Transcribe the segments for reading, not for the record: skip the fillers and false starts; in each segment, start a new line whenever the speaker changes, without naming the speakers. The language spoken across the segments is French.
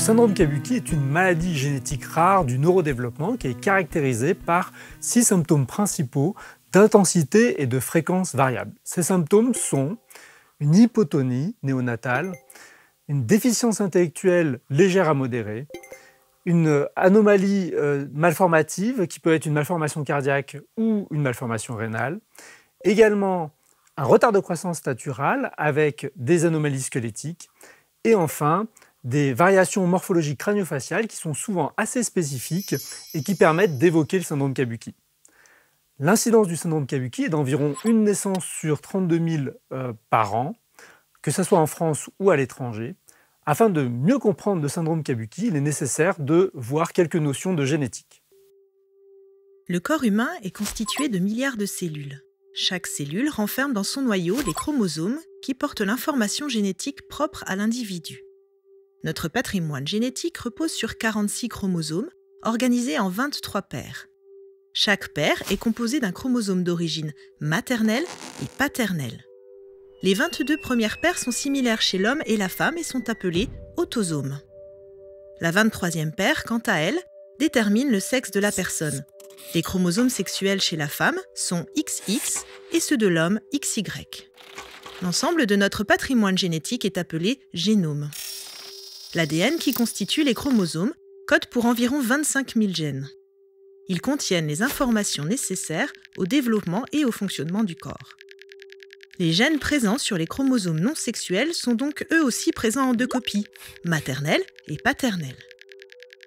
syndrome Kabuki est une maladie génétique rare du neurodéveloppement qui est caractérisée par 6 symptômes principaux d'intensité et de fréquence variables. Ces symptômes sont une hypotonie néonatale, une déficience intellectuelle légère à modérée, une anomalie malformative qui peut être une malformation cardiaque ou une malformation rénale, également un retard de croissance staturale avec des anomalies squelettiques et enfin des variations morphologiques crânio-faciales qui sont souvent assez spécifiques et qui permettent d'évoquer le syndrome Kabuki. L'incidence du syndrome Kabuki est d'environ une naissance sur 32 000 par an, que ce soit en France ou à l'étranger. Afin de mieux comprendre le syndrome Kabuki, il est nécessaire de voir quelques notions de génétique.
Le corps humain est constitué de milliards de cellules. Chaque cellule renferme dans son noyau les chromosomes qui portent l'information génétique propre à l'individu. Notre patrimoine génétique repose sur 46 chromosomes, organisés en 23 paires. Chaque paire est composée d'un chromosome d'origine maternelle et paternelle. Les 22 premières paires sont similaires chez l'homme et la femme et sont appelées autosomes. La 23e paire, quant à elle, détermine le sexe de la personne. Les chromosomes sexuels chez la femme sont XX et ceux de l'homme XY. L'ensemble de notre patrimoine génétique est appelé génome. L'ADN qui constitue les chromosomes code pour environ 25 000 gènes. Ils contiennent les informations nécessaires au développement et au fonctionnement du corps. Les gènes présents sur les chromosomes non sexuels sont donc eux aussi présents en 2 copies, maternelle et paternelle.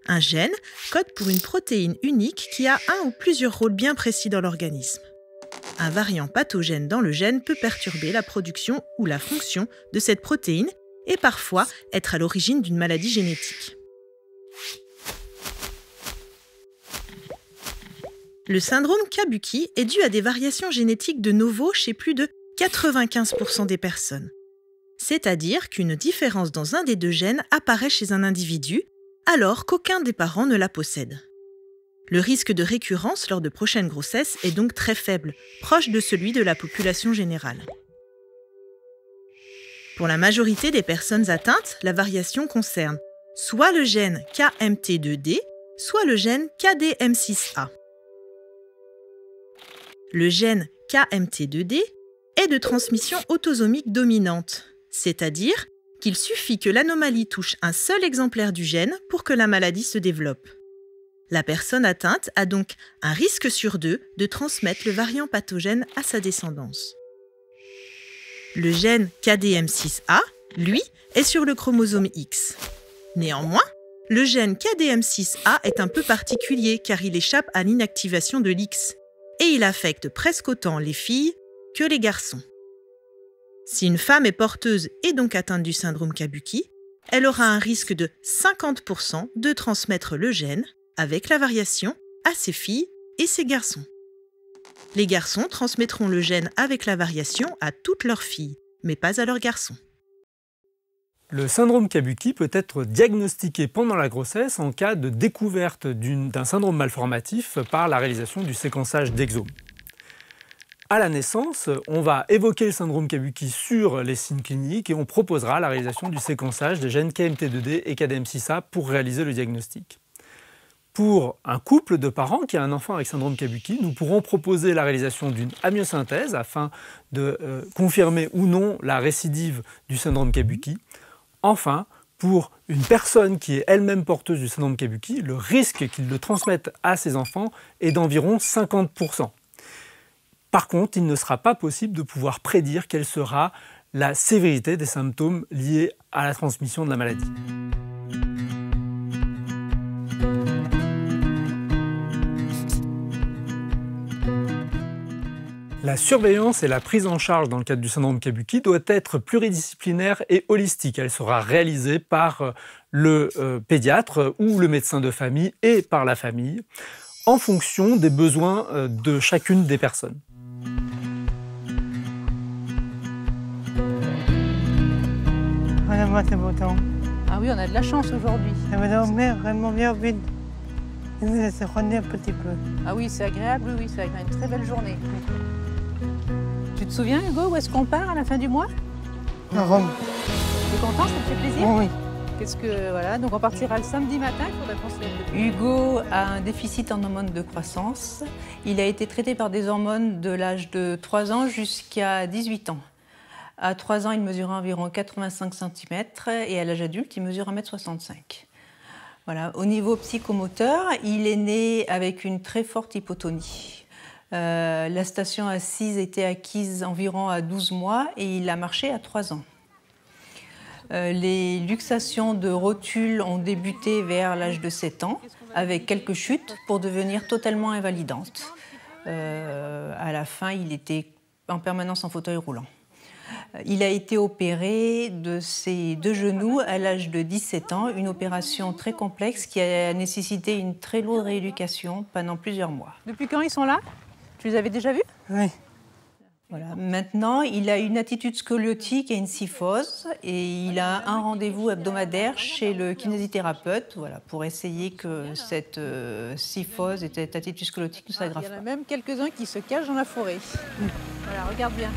Un gène code pour une protéine unique qui a un ou plusieurs rôles bien précis dans l'organisme. Un variant pathogène dans le gène peut perturber la production ou la fonction de cette protéine et parfois être à l'origine d'une maladie génétique. Le syndrome Kabuki est dû à des variations génétiques de novo chez plus de 95% des personnes. C'est-à-dire qu'une différence dans un des 2 gènes apparaît chez un individu, alors qu'aucun des parents ne la possède. Le risque de récurrence lors de prochaines grossesses est donc très faible, proche de celui de la population générale. Pour la majorité des personnes atteintes, la variation concerne soit le gène KMT2D, soit le gène KDM6A. Le gène KMT2D est de transmission autosomique dominante, c'est-à-dire qu'il suffit que l'anomalie touche un seul exemplaire du gène pour que la maladie se développe. La personne atteinte a donc un risque sur 2 de transmettre le variant pathogène à sa descendance. Le gène KDM6A, lui, est sur le chromosome X. Néanmoins, le gène KDM6A est un peu particulier car il échappe à l'inactivation de l'X et il affecte presque autant les filles que les garçons. Si une femme est porteuse et donc atteinte du syndrome Kabuki, elle aura un risque de 50% de transmettre le gène, avec la variation, à ses filles et ses garçons. Les garçons transmettront le gène avec la variation à toutes leurs filles, mais pas à leurs garçons.
Le syndrome Kabuki peut être diagnostiqué pendant la grossesse en cas de découverte d'un syndrome malformatif par la réalisation du séquençage d'exomes. À la naissance, on va évoquer le syndrome Kabuki sur les signes cliniques et on proposera la réalisation du séquençage des gènes KMT2D et KDM6A pour réaliser le diagnostic. Pour un couple de parents qui a un enfant avec syndrome Kabuki, nous pourrons proposer la réalisation d'une amniosynthèse afin de confirmer ou non la récidive du syndrome Kabuki. Enfin, pour une personne qui est elle-même porteuse du syndrome Kabuki, le risque qu'il le transmette à ses enfants est d'environ 50%. Par contre, il ne sera pas possible de pouvoir prédire quelle sera la sévérité des symptômes liés à la transmission de la maladie. La surveillance et la prise en charge dans le cadre du syndrome Kabuki doit être pluridisciplinaire et holistique. Elle sera réalisée par le pédiatre ou le médecin de famille et par la famille en fonction des besoins de chacune des personnes.
Madame, c'est beau temps.
Ah oui, on a de la chance aujourd'hui.
Ça va dormir vraiment bien vite. Ça se renaît un petit peu.
Ah oui, c'est agréable, oui, c'est agréable. Une très belle journée. Tu te souviens, Hugo, où est-ce qu'on part à la fin du mois?
À Rome.
Tu es content, ça te fait plaisir?
Oui.
Voilà, donc on partira le samedi matin, il faudrait penser. Hugo a un déficit en hormones de croissance. Il a été traité par des hormones de l'âge de 3 ans jusqu'à 18 ans. À 3 ans, il mesurait environ 85 cm et à l'âge adulte, il mesure 1,65 m. Voilà. Au niveau psychomoteur, il est né avec une très forte hypotonie. La station assise était acquise environ à 12 mois et il a marché à 3 ans. Les luxations de rotules ont débuté vers l'âge de 7 ans, avec quelques chutes pour devenir totalement invalidantes. À la fin, il était en permanence en fauteuil roulant. Il a été opéré de ses 2 genoux à l'âge de 17 ans, une opération très complexe qui a nécessité une très lourde rééducation pendant plusieurs mois. Depuis quand ils sont là? Tu les avais déjà vus?
Oui.
Voilà. Maintenant, il a une attitude scoliotique et une kyphose et il a un rendez-vous hebdomadaire chez le kinésithérapeute voilà, pour essayer que cette kyphose et cette attitude scoliotique ne s'aggrave pas. Il y en a même quelques-uns qui se cachent dans la forêt. Voilà, regarde bien.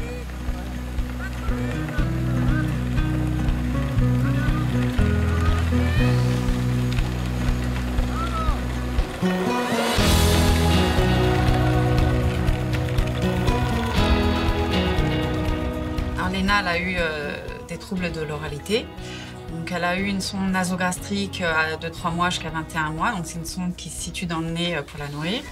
Léna, elle a eu des troubles de l'oralité. Donc, elle a eu une sonde nasogastrique de 3 mois jusqu'à 21 mois. Donc, c'est une sonde qui se situe dans le nez pour la nourrir.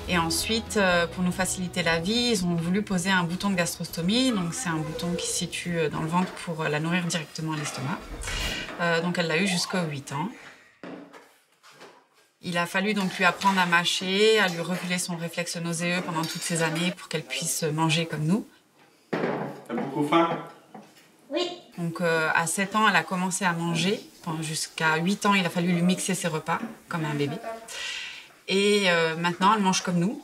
Et ensuite, pour nous faciliter la vie, ils ont voulu poser un bouton de gastrostomie. Donc, c'est un bouton qui se situe dans le ventre pour la nourrir directement à l'estomac. Donc, elle l'a eu jusqu'à 8 ans. Il a fallu donc lui apprendre à mâcher, à lui reculer son réflexe nauséeux pendant toutes ces années pour qu'elle puisse manger comme nous.
T'as beaucoup faim?
Oui. Donc à 7 ans, elle a commencé à manger. Jusqu'à 8 ans, il a fallu lui mixer ses repas, comme un bébé. Et maintenant, elle mange comme nous,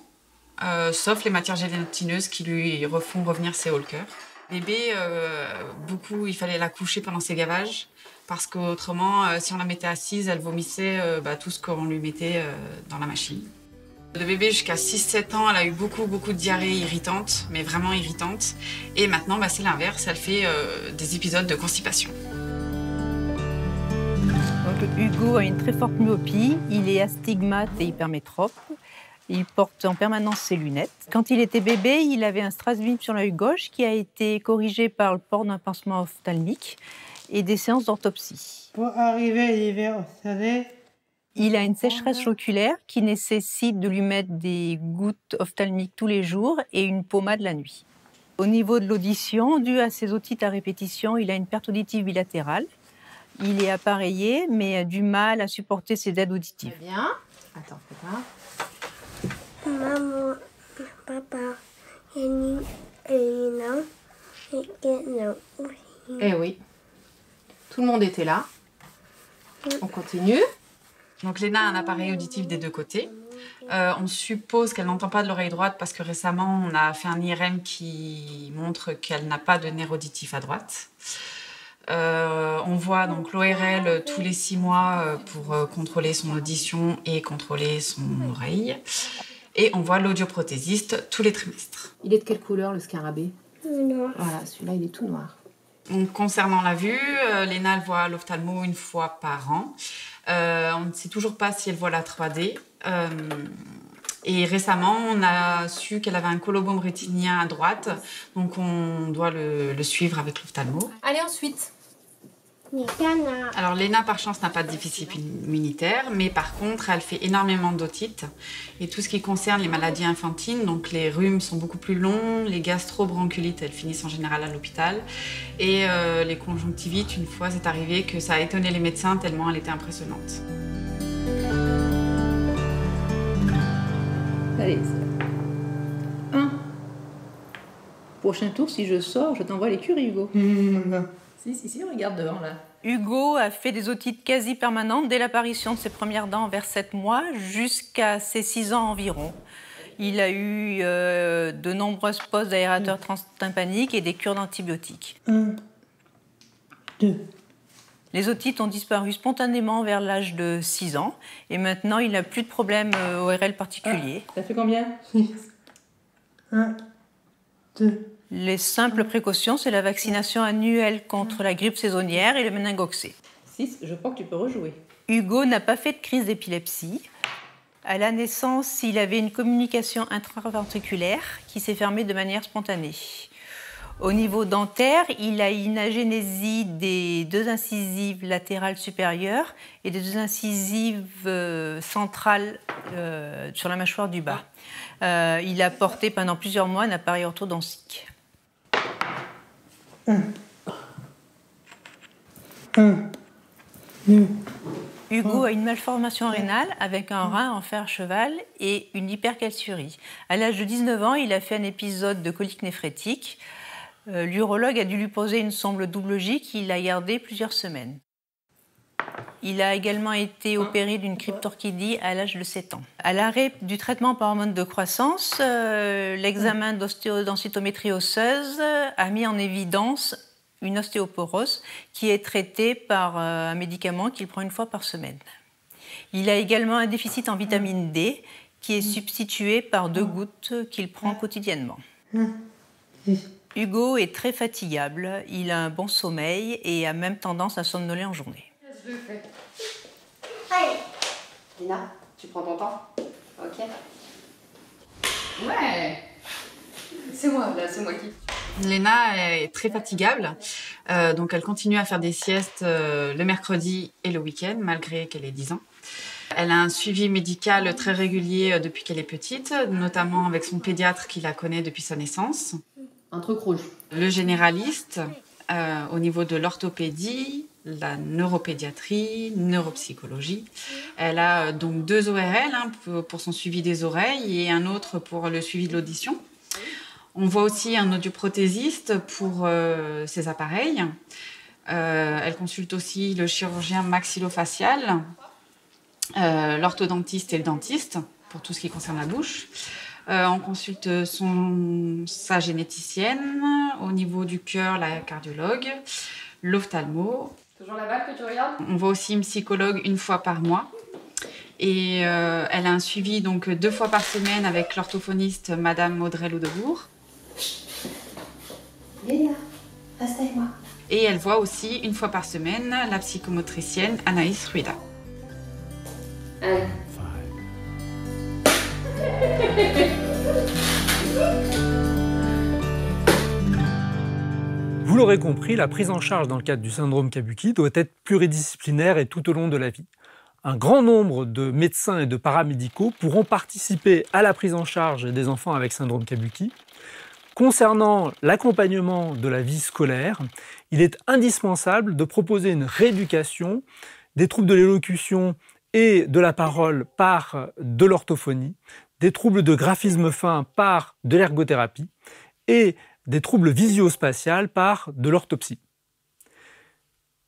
sauf les matières gélatineuses qui lui refont revenir ses hauts le cœur. Bébé, il fallait la coucher pendant ses gavages, parce qu'autrement, si on la mettait assise, elle vomissait tout ce qu'on lui mettait dans la machine. De bébé jusqu'à 6-7 ans, elle a eu beaucoup de diarrhées irritantes, mais vraiment irritantes. Et maintenant, c'est l'inverse, elle fait des épisodes de constipation.
Donc, Hugo a une très forte myopie, il est astigmate et hypermétrope. Il porte en permanence ses lunettes. Quand il était bébé, il avait un strabisme sur l'œil gauche qui a été corrigé par le port d'un pansement ophtalmique et des séances d'orthopsie.
Pour arriver l'hiver au soleil,
il a une sécheresse oculaire qui nécessite de lui mettre des gouttes ophtalmiques tous les jours et une pommade la nuit. Au niveau de l'audition, dû à ses otites à répétition, il a une perte auditive bilatérale. Il est appareillé, mais a du mal à supporter ses aides auditives.
Bien. Attends, fais pas.
Maman, papa, Yannick et Lina et Kenna aussi.
Eh oui. Tout le monde était là. On continue.
Donc Léna a un appareil auditif des 2 côtés. On suppose qu'elle n'entend pas de l'oreille droite parce que récemment, on a fait un IRM qui montre qu'elle n'a pas de nerf auditif à droite. On voit donc l'ORL tous les 6 mois pour contrôler son audition et contrôler son oreille. Et on voit l'audioprothésiste tous les trimestres.
Il est de quelle couleur, le scarabée?
Non.
Voilà, celui-là, il est tout noir.
Donc, concernant la vue, Léna, elle voit l'ophtalmo 1 fois par an. On ne sait toujours pas si elle voit la 3D. Et récemment, on a su qu'elle avait un colobome rétinien à droite. Donc, on doit le suivre avec l'ophtalmo.
Allez, ensuite.
Alors, Léna, par chance, n'a pas de déficit immunitaire, mais par contre, elle fait énormément d'otite. Et tout ce qui concerne les maladies infantines, donc les rhumes sont beaucoup plus longs, les gastro-bronchiolites, elles finissent en général à l'hôpital. Et les conjonctivites, une fois, c'est arrivé que ça a étonné les médecins tellement elle était impressionnante.
Allez, 1. Prochain tour, si je sors, je t'envoie l'écurie, Hugo.
Si, regarde devant, là.
Hugo a fait des otites quasi permanentes dès l'apparition de ses premières dents vers 7 mois jusqu'à ses 6 ans environ. Il a eu de nombreuses pauses d'aérateurs transtympaniques et des cures d'antibiotiques.
1, 2.
Les otites ont disparu spontanément vers l'âge de 6 ans et maintenant il n'a plus de problème ORL particulier.
Ça fait combien?
6. 1, 2.
Les simples précautions, c'est la vaccination annuelle contre la grippe saisonnière et le méningoxé.
6, je crois que tu peux rejouer.
Hugo n'a pas fait de crise d'épilepsie. À la naissance, il avait une communication intraventriculaire qui s'est fermée de manière spontanée. Au niveau dentaire, il a une agénésie des 2 incisives latérales supérieures et des 2 incisives centrales sur la mâchoire du bas. Il a porté pendant plusieurs mois un appareil orthodontique. Hugo a une malformation rénale avec un rein en fer cheval et une hypercalciurie. À l'âge de 19 ans, il a fait un épisode de colique néphrétique. L'urologue a dû lui poser une sonde double J qu'il a gardée plusieurs semaines. Il a également été opéré d'une cryptorchidie à l'âge de 7 ans. À l'arrêt du traitement par hormone de croissance, l'examen d'ostéodensitométrie osseuse a mis en évidence une ostéoporose qui est traitée par un médicament qu'il prend 1 fois par semaine. Il a également un déficit en vitamine D qui est substitué par 2 gouttes qu'il prend quotidiennement. Hugo est très fatigable, il a un bon sommeil et a même tendance à somnoler en journée.
Lina, tu prends ton temps? Ok.
Ouais.
C'est moi, là, c'est moi qui...
Léna est très fatigable, donc elle continue à faire des siestes le mercredi et le week-end, malgré qu'elle ait 10 ans. Elle a un suivi médical très régulier depuis qu'elle est petite, notamment avec son pédiatre qui la connaît depuis sa naissance.
Un truc rouge.
Le généraliste, au niveau de l'orthopédie, la neuropédiatrie, neuropsychologie. Elle a donc 2 ORL pour son suivi des oreilles et un autre pour le suivi de l'audition. On voit aussi un audioprothésiste pour ses appareils. Elle consulte aussi le chirurgien maxillofacial, l'orthodontiste et le dentiste pour tout ce qui concerne la bouche. On consulte sa généticienne, au niveau du cœur, la cardiologue, l'ophtalmo.
Toujours la balle que tu regardes?
On voit aussi une psychologue 1 fois par mois. Et elle a un suivi donc 2 fois par semaine avec l'orthophoniste Madame Audrey Loudebourg.
Léna, reste avec moi.
Et elle voit aussi 1 fois par semaine la psychomotricienne Anaïs Rueda.
Vous l'aurez compris, la prise en charge dans le cadre du syndrome Kabuki doit être pluridisciplinaire et tout au long de la vie. Un grand nombre de médecins et de paramédicaux pourront participer à la prise en charge des enfants avec syndrome Kabuki. Concernant l'accompagnement de la vie scolaire, il est indispensable de proposer une rééducation des troubles de l'élocution et de la parole par de l'orthophonie, des troubles de graphisme fin par de l'ergothérapie et des troubles visio-spatials par de l'orthopsie.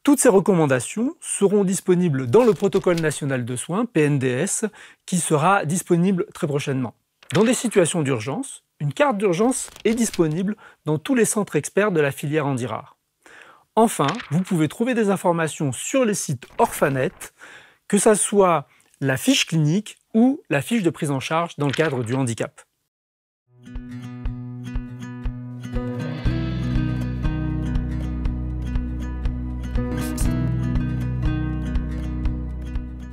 Toutes ces recommandations seront disponibles dans le protocole national de soins, PNDS, qui sera disponible très prochainement. Dans des situations d'urgence, une carte d'urgence est disponible dans tous les centres experts de la filière Handirart. Enfin, vous pouvez trouver des informations sur les sites Orphanet, que ce soit la fiche clinique ou la fiche de prise en charge dans le cadre du handicap.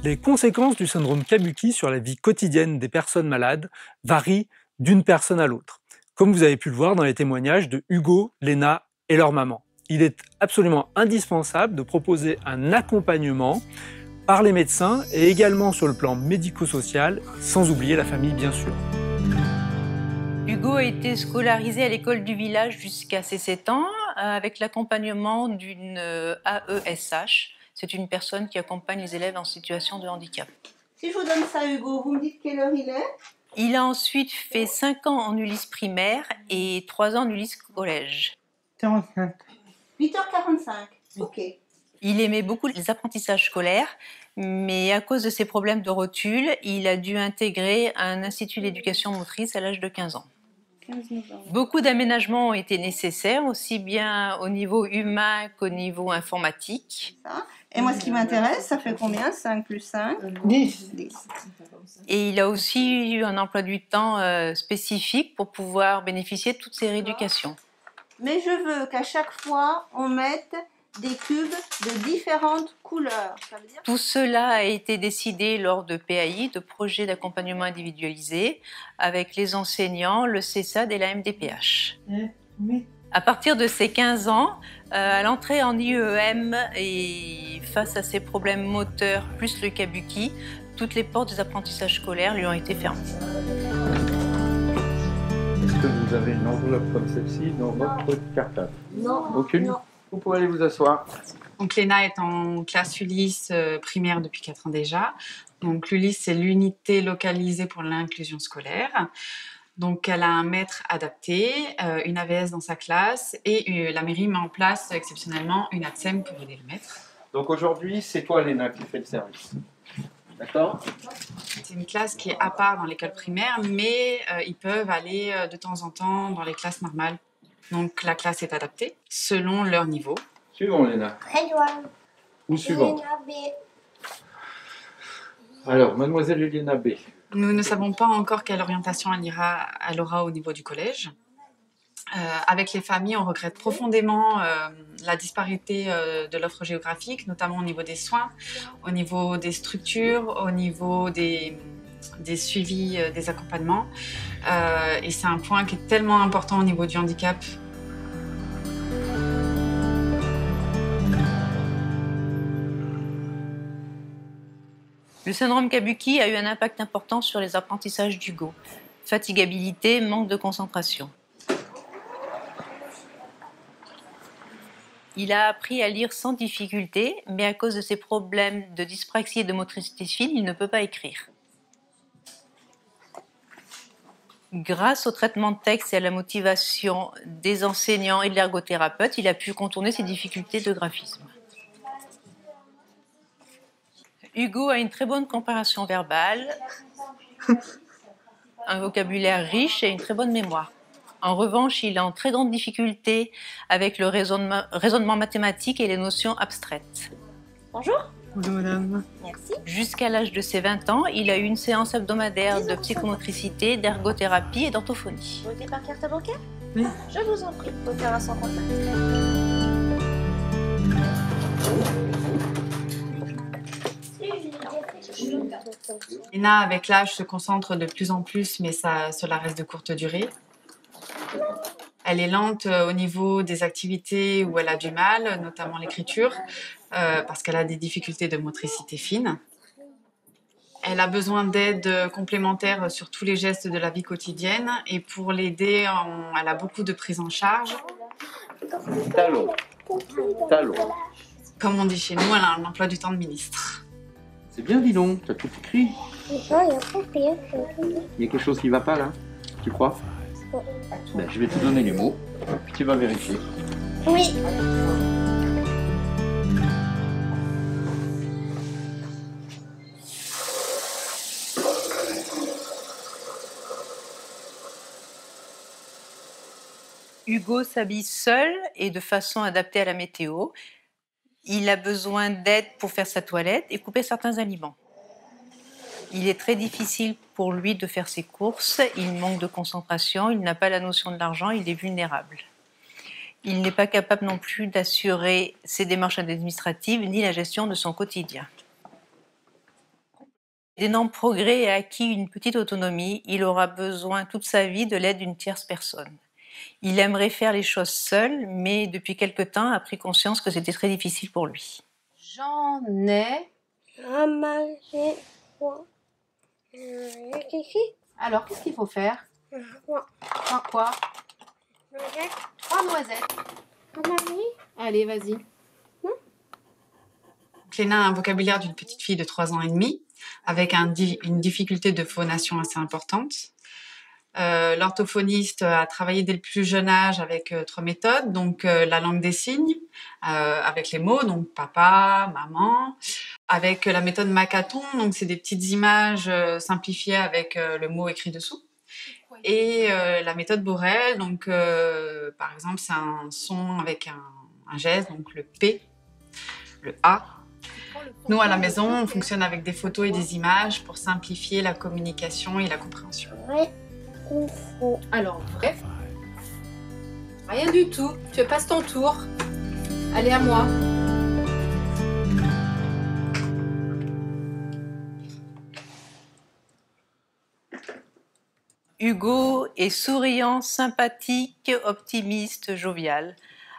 Les conséquences du syndrome Kabuki sur la vie quotidienne des personnes malades varient d'une personne à l'autre, comme vous avez pu le voir dans les témoignages de Hugo, Léna et leur maman. Il est absolument indispensable de proposer un accompagnement par les médecins et également sur le plan médico-social, sans oublier la famille bien sûr.
Hugo a été scolarisé à l'école du village jusqu'à ses 7 ans avec l'accompagnement d'une AESH. C'est une personne qui accompagne les élèves en situation de handicap.
Si je vous donne ça, Hugo, vous me dites quelle heure il est?
Il a ensuite fait 5 ans en Ulysse primaire et 3 ans en Ulysse collège.
45.
8h45, ok.
Il aimait beaucoup les apprentissages scolaires, mais à cause de ses problèmes de rotule, il a dû intégrer un institut d'éducation motrice à l'âge de 15 ans.
15 novembre.
Beaucoup d'aménagements ont été nécessaires, aussi bien au niveau humain qu'au niveau informatique.
Et moi, ce qui m'intéresse, ça fait combien? 5 plus 5?
10.
10.
Et il a aussi eu un emploi du temps spécifique pour pouvoir bénéficier de toutes ces rééducations.
Mais je veux qu'à chaque fois, on mette des cubes de différentes couleurs. Ça veut dire...
Tout cela a été décidé lors de PAI, de projets d'accompagnement individualisé, avec les enseignants, le CESAD et la MDPH. À partir de ses 15 ans, à l'entrée en IEM et face à ses problèmes moteurs plus le kabuki, toutes les portes des apprentissages scolaires lui ont été fermées.
Est-ce que vous avez une enveloppe comme celle-ci dans votre cartable?
Non.
Aucune?
Non.
Vous pouvez aller vous asseoir.
Donc Léna est en classe Ulysse primaire depuis 4 ans déjà. Donc l'Ulysse, c'est l'unité localisée pour l'inclusion scolaire. Donc elle a un maître adapté, une AVS dans sa classe et la mairie met en place exceptionnellement une ATSEM pour aider le maître.
Donc aujourd'hui, c'est toi, Léna, qui fait le service. D'accord?
C'est une classe qui est à part dans l'école primaire, mais ils peuvent aller de temps en temps dans les classes normales. Donc la classe est adaptée selon leur niveau.
Suivant, Léna.
Edouard.
Ou suivant. Alors, mademoiselle Eliana B.
Nous ne savons pas encore quelle orientation elle aura au niveau du collège. Avec les familles, on regrette profondément la disparité de l'offre géographique, notamment au niveau des soins, au niveau des structures, au niveau des suivis, des accompagnements. Et c'est un point qui est tellement important au niveau du handicap.
Le syndrome Kabuki a eu un impact important sur les apprentissages d'Hugo. Fatigabilité, manque de concentration. Il a appris à lire sans difficulté, mais à cause de ses problèmes de dyspraxie et de motricité fine, il ne peut pas écrire. Grâce au traitement de texte et à la motivation des enseignants et de l'ergothérapeute, il a pu contourner ses difficultés de graphisme. Hugo a une très bonne compréhension verbale, un vocabulaire riche et une très bonne mémoire. En revanche, il est en très grande difficulté avec le raisonnement mathématique et les notions abstraites.
Bonjour.
Bonjour madame.
Merci.
Jusqu'à l'âge de ses 20 ans, il a eu une séance hebdomadaire de psychomotricité, d'ergothérapie et d'orthophonie.
Vous votez par carte bancaire?
Oui.
Je vous en prie. Vous faire un sans contact.
Léna, avec l'âge, se concentre de plus en plus, mais cela reste de courte durée. Elle est lente au niveau des activités où elle a du mal, notamment l'écriture, parce qu'elle a des difficultés de motricité fine. Elle a besoin d'aide complémentaire sur tous les gestes de la vie quotidienne et pour l'aider, elle a beaucoup de prise en charge.
Talon. Talon.
Comme on dit chez nous, elle a un emploi du temps de ministre.
C'est bien, dis donc. T'as tout écrit.
Non, il y a pas rien.
Il y a quelque chose qui va pas, là? Tu crois? Ben, je vais te donner les mots, puis tu vas vérifier.
Oui.
Hugo s'habille seul et de façon adaptée à la météo. Il a besoin d'aide pour faire sa toilette et couper certains aliments. Il est très difficile pour lui de faire ses courses, il manque de concentration, il n'a pas la notion de l'argent, il est vulnérable. Il n'est pas capable non plus d'assurer ses démarches administratives ni la gestion de son quotidien. D'énormes progrès et acquis une petite autonomie, il aura besoin toute sa vie de l'aide d'une tierce personne. Il aimerait faire les choses seul, mais depuis quelque temps a pris conscience que c'était très difficile pour lui.
J'en ai.
Ramasser quoi?
Alors, qu'est-ce qu'il faut faire?
Quoi?
3 noisettes. Allez, vas-y.
Léna a un vocabulaire d'une petite fille de 3 ans et demi, avec une difficulté de phonation assez importante. L'orthophoniste a travaillé dès le plus jeune âge avec 3 méthodes, donc la langue des signes, avec les mots, donc papa, maman, avec la méthode Macathon, donc c'est des petites images simplifiées avec le mot écrit dessous, et la méthode Borel, donc par exemple c'est un son avec un geste, donc le P, le A. Nous à la maison, on fonctionne avec des photos et des images pour simplifier la communication et la compréhension.
Alors, bref. Rien du tout. Tu passes ton tour. Allez, à moi.
Hugo est souriant, sympathique, optimiste, jovial.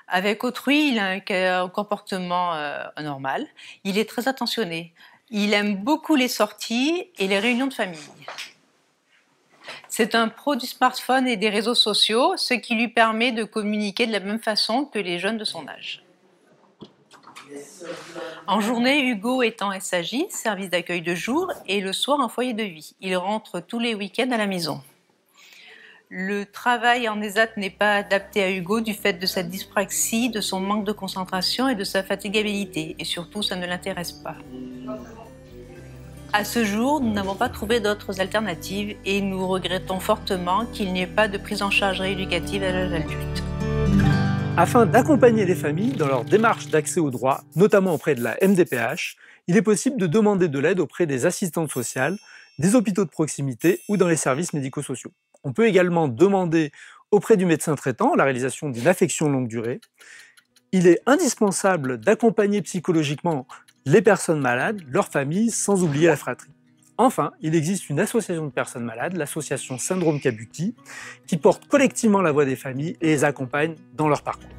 Avec autrui, il a un comportement normal. Il est très attentionné. Il aime beaucoup les sorties et les réunions de famille. C'est un pro du smartphone et des réseaux sociaux, ce qui lui permet de communiquer de la même façon que les jeunes de son âge. En journée, Hugo est en SAJ, service d'accueil de jour, et le soir en foyer de vie. Il rentre tous les week-ends à la maison. Le travail en ESAT n'est pas adapté à Hugo du fait de sa dyspraxie, de son manque de concentration et de sa fatigabilité. Et surtout, ça ne l'intéresse pas. À ce jour, nous n'avons pas trouvé d'autres alternatives et nous regrettons fortement qu'il n'y ait pas de prise en charge rééducative à l'âge adulte.
Afin d'accompagner les familles dans leur démarche d'accès aux droits, notamment auprès de la MDPH, il est possible de demander de l'aide auprès des assistantes sociales, des hôpitaux de proximité ou dans les services médico-sociaux. On peut également demander auprès du médecin traitant la réalisation d'une affection longue durée. Il est indispensable d'accompagner psychologiquement les personnes malades, leurs familles, sans oublier la fratrie. Enfin, il existe une association de personnes malades, l'association Syndrome Kabuki, qui porte collectivement la voix des familles et les accompagne dans leur parcours.